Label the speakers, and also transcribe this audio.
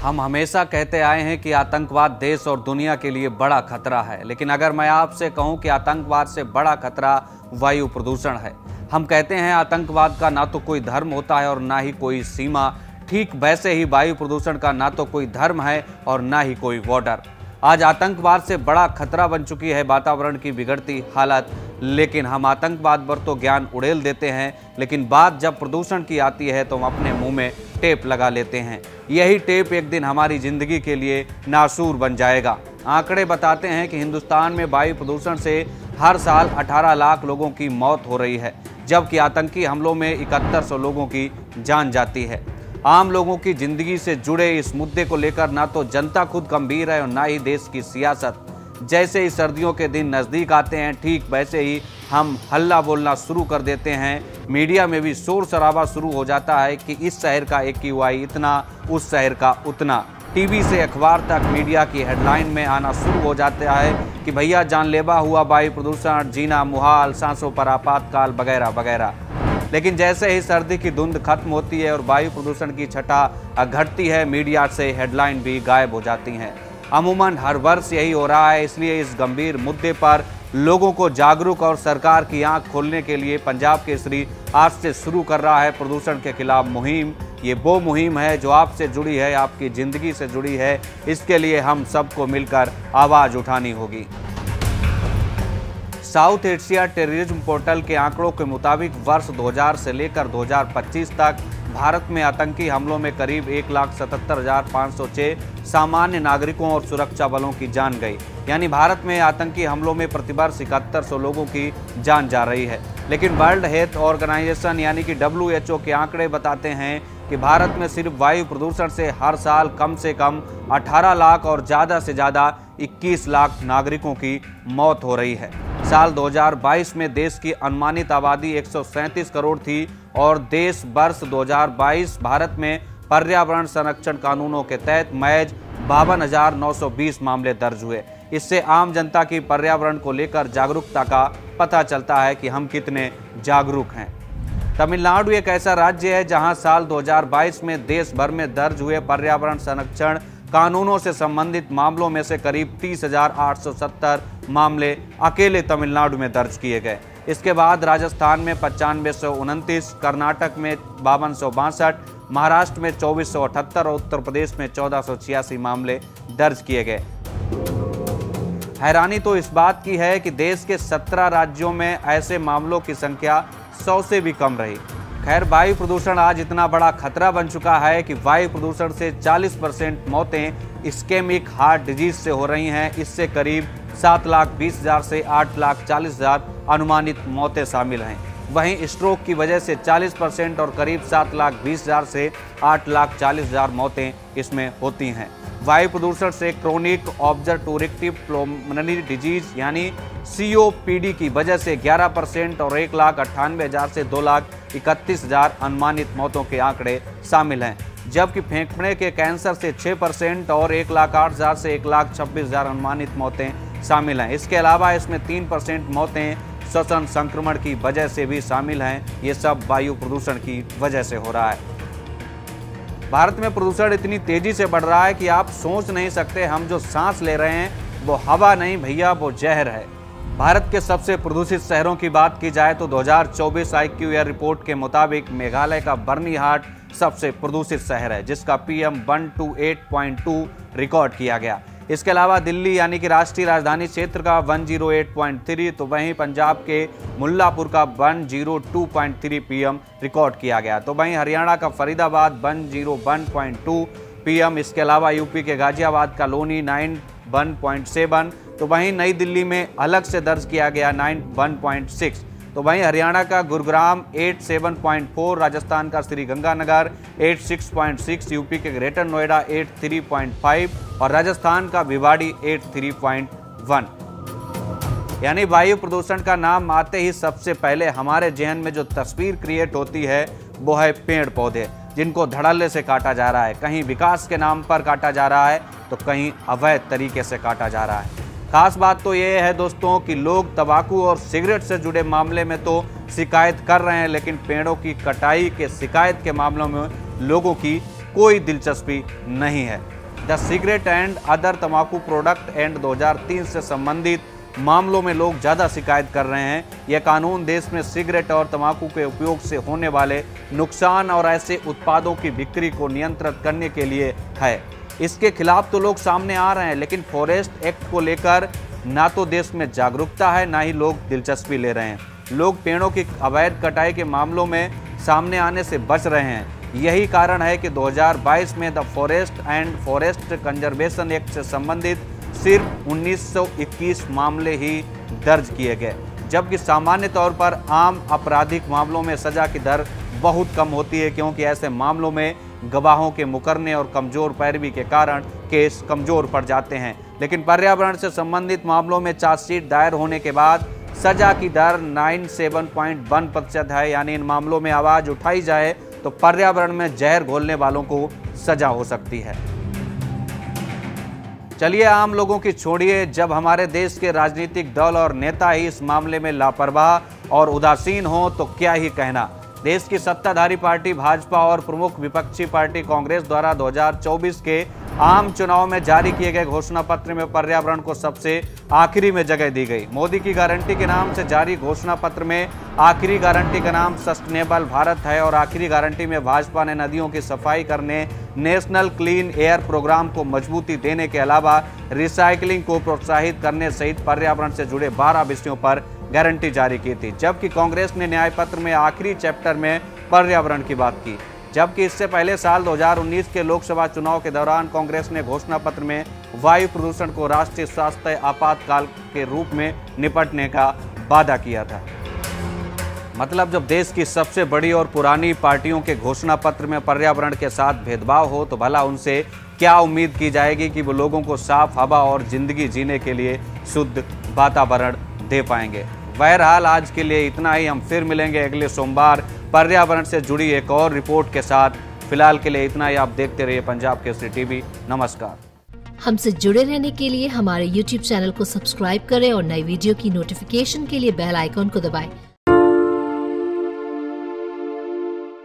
Speaker 1: हम हमेशा कहते आए हैं कि आतंकवाद देश और दुनिया के लिए बड़ा खतरा है, लेकिन अगर मैं आपसे कहूं कि आतंकवाद से बड़ा खतरा वायु प्रदूषण है। हम कहते हैं आतंकवाद का ना तो कोई धर्म होता है और ना ही कोई सीमा, ठीक वैसे ही वायु प्रदूषण का ना तो कोई धर्म है और ना ही कोई बॉर्डर। आज आतंकवाद से बड़ा खतरा बन चुकी है वातावरण की बिगड़ती हालत, लेकिन हम आतंकवाद पर तो ज्ञान उड़ेल देते हैं, लेकिन बात जब प्रदूषण की आती है तो हम अपने मुंह में टेप लगा लेते हैं। यही टेप एक दिन हमारी जिंदगी के लिए नासूर बन जाएगा। आंकड़े बताते हैं कि हिंदुस्तान में वायु प्रदूषण से हर साल 18 लाख लोगों की मौत हो रही है, जबकि आतंकी हमलों में 7100 लोगों की जान जाती है। आम लोगों की जिंदगी से जुड़े इस मुद्दे को लेकर ना तो जनता खुद गंभीर है और ना ही देश की सियासत। जैसे ही सर्दियों के दिन नज़दीक आते हैं, ठीक वैसे ही हम हल्ला बोलना शुरू कर देते हैं। मीडिया में भी शोर शराबा शुरू हो जाता है कि इस शहर का AQI इतना, उस शहर का उतना। टीवी से अखबार तक मीडिया की हेडलाइन में आना शुरू हो जाता है कि भैया जानलेवा हुआ वायु प्रदूषण, जीना मुहाल, सांसों पर आपातकाल वगैरह वगैरह। लेकिन जैसे ही सर्दी की धुंध खत्म होती है और वायु प्रदूषण की छटा घटती है, मीडिया से हेडलाइन भी गायब हो जाती हैं। अमूमन हर वर्ष यही हो रहा है। इसलिए इस गंभीर मुद्दे पर लोगों को जागरूक और सरकार की आंख खोलने के लिए पंजाब केसरी आज से शुरू कर रहा है प्रदूषण के खिलाफ मुहिम। ये वो मुहिम है जो आपसे जुड़ी है, आपकी जिंदगी से जुड़ी है। इसके लिए हम सबको मिलकर आवाज उठानी होगी। साउथ एशिया टेररिज्म पोर्टल के आंकड़ों के मुताबिक वर्ष 2000 से लेकर 2025 तक भारत में आतंकी हमलों में करीब 1,77,506 सामान्य नागरिकों और सुरक्षा बलों की जान गई। यानी भारत में आतंकी हमलों में प्रतिवर्ष 7100 लोगों की जान जा रही है। लेकिन वर्ल्ड हेल्थ ऑर्गेनाइजेशन यानी कि WHO के आंकड़े बताते हैं कि भारत में सिर्फ वायु प्रदूषण से हर साल कम से कम 18 लाख और ज़्यादा से ज़्यादा 21 लाख नागरिकों की मौत हो रही है। साल 2022 में देश की अनुमानित आबादी 137 करोड़ थी और देश वर्ष 2022 भारत में पर्यावरण संरक्षण कानूनों के तहत महज 52,920 मामले दर्ज हुए। इससे आम जनता की पर्यावरण को लेकर जागरूकता का पता चलता है कि हम कितने जागरूक हैं। तमिलनाडु एक ऐसा राज्य है जहां साल 2022 में देश भर में दर्ज हुए पर्यावरण संरक्षण कानूनों से संबंधित मामलों में से करीब 30,870 मामले अकेले तमिलनाडु में दर्ज किए गए। इसके बाद राजस्थान में 9529, कर्नाटक में 5262, महाराष्ट्र में 2478 और उत्तर प्रदेश में 1486 मामले दर्ज किए गए। हैरानी तो इस बात की है कि देश के 17 राज्यों में ऐसे मामलों की संख्या 100 से भी कम रही। खैर, वायु प्रदूषण आज इतना बड़ा खतरा बन चुका है कि वायु प्रदूषण से 40% मौतें इस्केमिक हार्ट डिजीज से हो रही हैं। इससे करीब 7,20,000 से 8,40,000 अनुमानित मौतें शामिल हैं। वहीं स्ट्रोक की वजह से 40% और करीब 7,20,000 से 8,40,000 मौतें इसमें होती हैं। वायु प्रदूषण से क्रोनिक ऑब्स्ट्रक्टिव पल्मोनरी डिजीज यानी COPD की वजह से 11% और 1,98,000 से 2,31,000 अनुमानित मौतों के आंकड़े शामिल हैं, जबकि फेफड़े के कैंसर से 6% और 1,08,000 से 1,26,000 अनुमानित मौतें शामिल हैं। इसके अलावा इसमें 3% मौतें श्वसन संक्रमण की वजह से भी शामिल हैं। ये सब वायु प्रदूषण की वजह से हो रहा है। भारत में प्रदूषण इतनी तेजी से बढ़ रहा है कि आप सोच नहीं सकते। हम जो सांस ले रहे हैं वो हवा नहीं भैया, वो जहर है। भारत के सबसे प्रदूषित शहरों की बात की जाए तो 2024 IQ एयर रिपोर्ट के मुताबिक मेघालय का बर्निहाट सबसे प्रदूषित शहर है, जिसका PM 128.2 रिकॉर्ड किया गया। इसके अलावा दिल्ली यानी कि राष्ट्रीय राजधानी क्षेत्र का 108.3, तो वहीं पंजाब के मुल्लापुर का 102.3 PM रिकॉर्ड किया गया। तो वहीं हरियाणा का फरीदाबाद 101.2 PM। इसके अलावा यूपी के गाजियाबाद का लोनी 91.7, तो वहीं नई दिल्ली में अलग से दर्ज किया गया 91.6। तो वहीं हरियाणा का गुरुग्राम 87.4, राजस्थान का श्रीगंगानगर 86.6, यूपी के ग्रेटर नोएडा 83.5 और राजस्थान का भिवाड़ी 83.1। यानी वायु प्रदूषण का नाम आते ही सबसे पहले हमारे जहन में जो तस्वीर क्रिएट होती है वो है पेड़ पौधे, जिनको धड़ल्ले से काटा जा रहा है। कहीं विकास के नाम पर काटा जा रहा है तो कहीं अवैध तरीके से काटा जा रहा है। खास बात तो ये है दोस्तों कि लोग तंबाकू और सिगरेट से जुड़े मामले में तो शिकायत कर रहे हैं, लेकिन पेड़ों की कटाई के शिकायत के मामलों में लोगों की कोई दिलचस्पी नहीं है। द सिगरेट एंड अदर तंबाकू प्रोडक्ट एंड 2003 से संबंधित मामलों में लोग ज़्यादा शिकायत कर रहे हैं। यह कानून देश में सिगरेट और तंबाकू के उपयोग से होने वाले नुकसान और ऐसे उत्पादों की बिक्री को नियंत्रित करने के लिए है। इसके खिलाफ तो लोग सामने आ रहे हैं, लेकिन फॉरेस्ट एक्ट को लेकर ना तो देश में जागरूकता है, ना ही लोग दिलचस्पी ले रहे हैं। लोग पेड़ों की अवैध कटाई के मामलों में सामने आने से बच रहे हैं। यही कारण है कि 2022 में the forest and forest conservation act से संबंधित सिर्फ 1921 मामले ही दर्ज किए गए, जबकि सामान्य तौर पर आम आपराधिक मामलों में सजा की दर बहुत कम होती है, क्योंकि ऐसे मामलों में गवाहों के मुकरने और कमजोर पैरवी के कारण केस कमजोर पड़ जाते हैं। लेकिन पर्यावरण से संबंधित मामलों में चार्जशीट दायर होने के बाद सजा की दर 97.1% है। यानी इन मामलों में आवाज उठाई जाए तो पर्यावरण में जहर घोलने वालों को सजा हो सकती है। चलिए आम लोगों की छोड़िए, जब हमारे देश के राजनीतिक दल और नेता ही इस मामले में लापरवाह और उदासीन हो तो क्या ही कहना। देश की सत्ताधारी पार्टी भाजपा और प्रमुख विपक्षी पार्टी कांग्रेस द्वारा 2024 के आम चुनाव में जारी किए गए घोषणा पत्र में पर्यावरण को सबसे आखिरी में जगह दी गई। मोदी की गारंटी के नाम से जारी घोषणा पत्र में आखिरी गारंटी का नाम सस्टेनेबल भारत है और आखिरी गारंटी में भाजपा ने नदियों की सफाई करने, नेशनल क्लीन एयर प्रोग्राम को मजबूती देने के अलावा रिसाइकलिंग को प्रोत्साहित करने सहित पर्यावरण से जुड़े 12 विषयों पर गारंटी जारी की थी। जबकि कांग्रेस ने न्याय पत्र में आखिरी चैप्टर में पर्यावरण की बात की। जबकि इससे पहले साल 2019 के लोकसभा चुनाव के दौरान कांग्रेस ने घोषणा पत्र में वायु प्रदूषण को राष्ट्रीय स्वास्थ्य आपातकाल के रूप में निपटने का वादा किया था। मतलब जब देश की सबसे बड़ी और पुरानी पार्टियों के घोषणा पत्र में पर्यावरण के साथ भेदभाव हो तो भला उनसे क्या उम्मीद की जाएगी कि वो लोगों को साफ हवा और जिंदगी जीने के लिए शुद्ध वातावरण दे पाएंगे। बहरहाल आज के लिए इतना ही। हम फिर मिलेंगे अगले सोमवार पर्यावरण से जुड़ी एक और रिपोर्ट के साथ। फिलहाल के लिए इतना ही। आप देखते रहिए पंजाब केसरी टीवी। नमस्कार।
Speaker 2: हमसे जुड़े रहने के लिए हमारे YouTube चैनल को सब्सक्राइब करें और नई वीडियो की नोटिफिकेशन के लिए बेल आइकॉन को दबाएं।